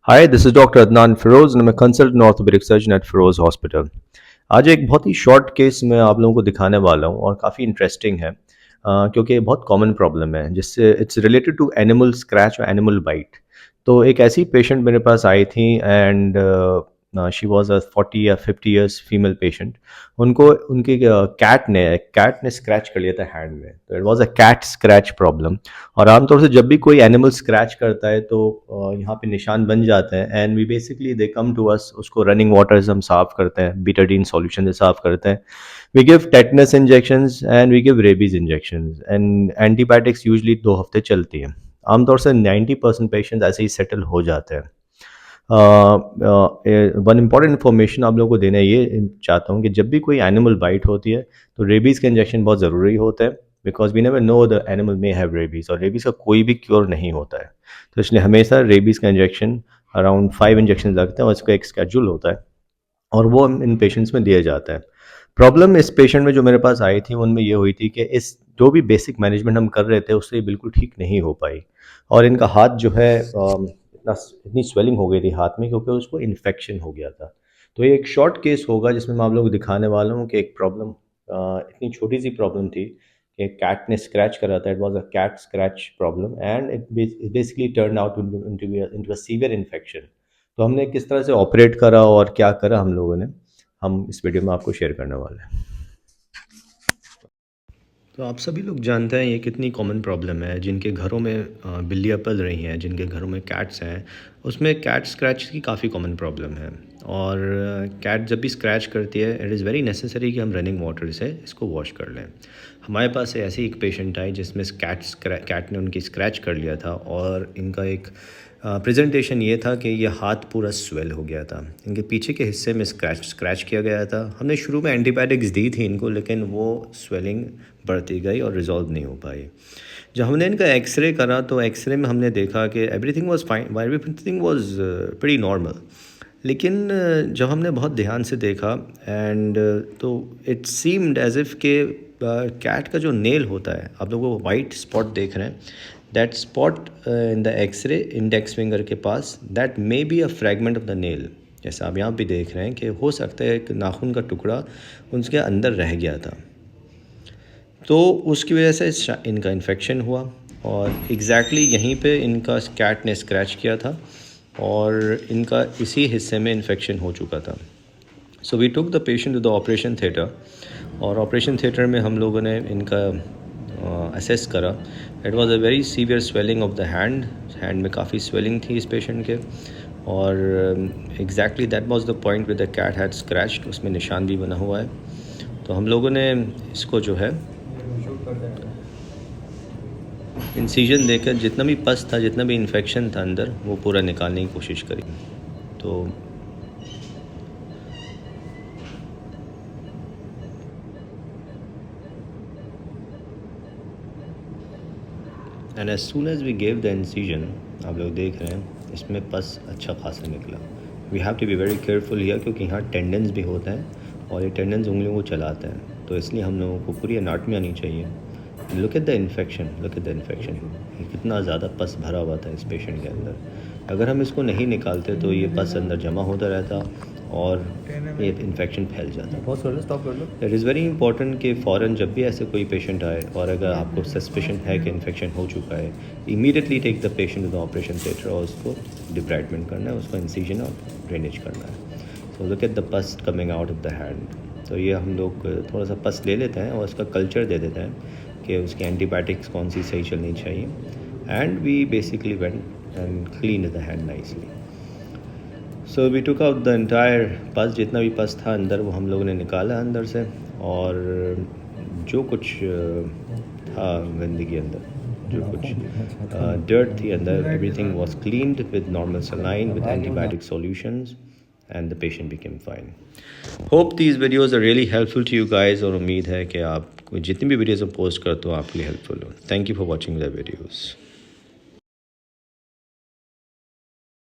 Hi, this is doctor Adnan Firoz and मैं consultant orthopedic surgeon at Firoz hospital. आज एक बहुत ही शॉर्ट केस मैं आप लोगों को दिखाने वाला हूँ और काफ़ी इंटरेस्टिंग है, क्योंकि ये बहुत कॉमन प्रॉब्लम है जिससे it's related to animal scratch और एनिमल बाइट। तो एक ऐसी पेशेंट मेरे पास आई थी एंड शी वाज़ अ 40 या 50 इयर्स फीमेल पेशेंट। उनको उनकी कैट ने स्क्रैच कर लिया था हैंड में, तो it was a cat scratch problem. और आमतौर से जब भी कोई एनिमल स्क्रैच करता है तो यहाँ पे निशान बन जाते हैं and we basically they come to us, उसको रनिंग वाटर से हम साफ करते हैं, बीटाडीन सॉल्यूशन से साफ करते हैं। We give tetanus injections and we give rabies injections and antibiotics usually 2 हफ्ते चलती हैं। आमतौर से 90% पेशेंट्स ऐसे ही सेटल हो जाते हैं। वन इम्पॉर्टेंट इन्फॉर्मेशन आप लोगों को देना ये चाहता हूँ कि जब भी कोई एनिमल बाइट होती है तो रेबीज़ का इंजेक्शन बहुत ज़रूरी होता है, because we never know the animal may have rabies, और रेबीज़ का कोई भी क्योर नहीं होता है। तो इसलिए हमेशा रेबीज़ का इंजेक्शन अराउंड 5 इंजेक्शन लगते हैं और इसका एक स्केड्यूल होता है और वो इन पेशेंट्स में दिया जाता है। प्रॉब्लम इस पेशेंट में जो मेरे पास आई थी उनमें ये हुई थी कि इस जो भी बेसिक मैनेजमेंट हम कर रहे थे उससे ये बिल्कुल ठीक नहीं हो पाई और इनका हाथ जो है इतनी स्वेलिंग हो गई थी हाथ में क्योंकि उसको इन्फेक्शन हो गया था। तो ये एक शॉर्ट केस होगा जिसमें मैं आप लोगों को दिखाने वाला हूँ कि एक प्रॉब्लम, इतनी छोटी सी प्रॉब्लम थी कि कैट ने स्क्रैच करा था। It was a cat scratch problem and it basically turn out into a severe infection. तो हमने किस तरह से ऑपरेट करा और क्या करा हम लोगों ने, हम इस वीडियो में आपको शेयर करने वाले हैं। तो आप सभी लोग जानते हैं ये कितनी कॉमन प्रॉब्लम है। जिनके घरों में बिल्लियाँ पल रही हैं, जिनके घरों में कैट्स हैं, उसमें कैट स्क्रैच की काफ़ी कॉमन प्रॉब्लम है। और कैट जब भी स्क्रैच करती है इट इज़ वेरी नेसेसरी कि हम रनिंग वाटर से इसको वॉश कर लें। हमारे पास ऐसी एक पेशेंट आई जिसमें कैट ने उनकी स्क्रैच कर लिया था और इनका एक प्रेजेंटेशन ये था कि ये हाथ पूरा स्वेल हो गया था। इनके पीछे के हिस्से में स्क्रैच किया गया था। हमने शुरू में एंटीबायोटिक्स दी थी इनको, लेकिन वो स्वेलिंग बढ़ती गई और रिजॉल्व नहीं हो पाई। जब हमने इनका एक्सरे करा तो एक्सरे में हमने देखा कि everything was fine, everything was pretty normal. लेकिन जब हमने बहुत ध्यान से देखा एंड तो इट सीम्ड एज इफ़ के कैट का जो नेल होता है, आप लोग वो वाइट स्पॉट देख रहे हैं, that spot in the X-ray index finger के पास, that may be a fragment of the nail. जैसा आप यहाँ भी देख रहे हैं कि हो सकता है एक नाखून का टुकड़ा उसके अंदर रह गया था, तो उसकी वजह से इनका इन्फेक्शन हुआ और एग्जैक्टली यहीं पे इनका कैट ने स्क्रैच किया था और इनका इसी हिस्से में इन्फेक्शन हो चुका था। So we took the patient to the operation theatre और ऑपरेशन थिएटर में हम लोगों ने इनका असेस करा। It was a very severe swelling of the hand में काफ़ी स्वेलिंग थी इस पेशेंट के और exactly that was the point with the cat had scratched, उसमें निशान भी बना हुआ है। तो हम लोगों ने इसको जो है इंसिजन देकर जितना भी पस था, जितना भी इन्फेक्शन था अंदर, वो पूरा निकालने की कोशिश करी। तो and as soon as we gave the incision, आप लोग देख रहे हैं इसमें पस अच्छा खासा निकला। We have to be very careful here क्योंकि यहाँ टेंडेंस भी होता है और ये टेंडेंस उंगलियों को चलाते हैं, तो इसलिए हम लोगों को पूरी एनाटमी आनी चाहिए। Look at the infection, look at the infection, कितना ज़्यादा पस भरा हुआ था इस पेशेंट के अंदर। अगर हम इसको नहीं निकालते तो ये पस अंदर जमा होता रहता और ये इन्फेक्शन फैल जाता। पॉज कर लो, स्टॉप कर लो। इट इज़ वेरी इंपॉर्टेंट कि फ़ौरन जब भी ऐसे कोई पेशेंट आए और अगर आपको सस्पिशन है कि इन्फेक्शन हो चुका है, immediately take the patient to the operation theatre और उसको डिब्राइडमेंट करना है, उसका इंसिजन और ड्रेनेज करना है। सो लुक एट द पस coming out of the hand. तो ये हम लोग थोड़ा सा पस ले लेते हैं और उसका कल्चर दे देते हैं कि उसकी एंटीबायोटिक्स कौन सी सही चलनी चाहिए and we basically went and clean the hand nicely. So we took out the entire pus, जितना भी पस था अंदर वो हम लोगों ने निकाला अंदर से, और जो कुछ था गंदगी अंदर, जो कुछ डर्ट थी अंदर, everything was cleaned with normal saline with antibiotic solutions and the patient became fine. Hope these videos are really helpful to you guys, और उम्मीद है कि आप जितनी भी वीडियोज़ पोस्ट करते हो आपके लिए हेल्पफुल हो। Thank you for watching the videos.